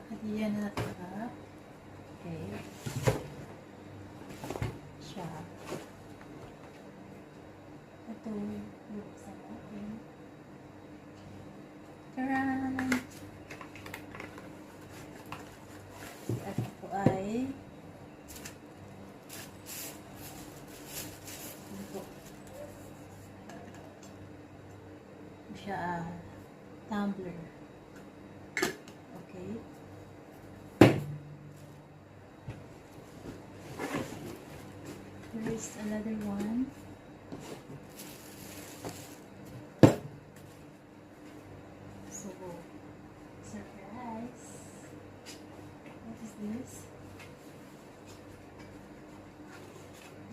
hadiah na natira. Okay. Siya. Ito, buksan natin. Taran! At ito ay ito. Siya, tumbler. Okay. There is another one. So, surprise. What is this?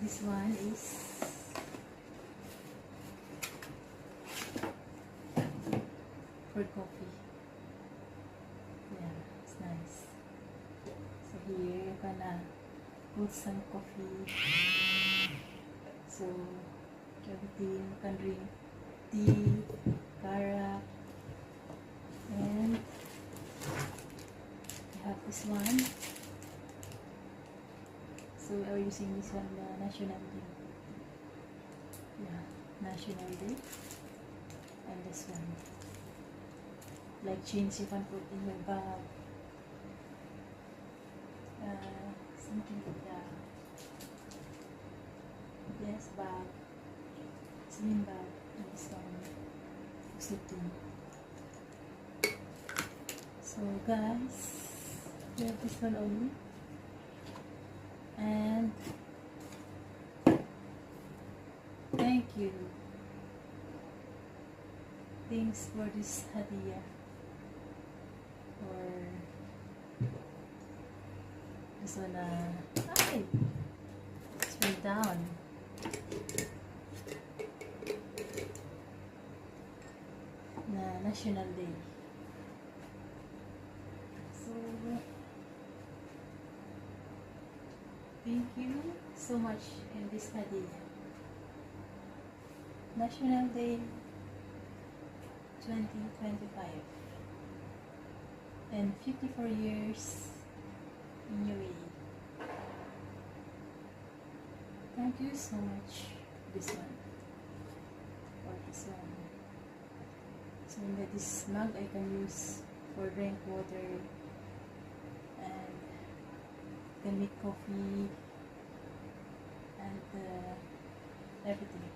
This one is for coffee. Yeah, it's nice. So here you can put some coffee. So everything you can drink tea, karak, and we have this one. So we are using this one, the National Day. Yeah, National Day. And this one. Like jeans you can put in your bag. Something like that. Yes, bag. Slim bag. And this one. Sitting. So guys, we have this one only. And thank you. Thanks for this hadiah. For this one, ay! It's way down. Na National Day. So, thank you so much in this hadiah. National Day 2025 and 54 years in UAE. Thank you so much. This one or this one. So this mug I can use for drink water and can make coffee and everything.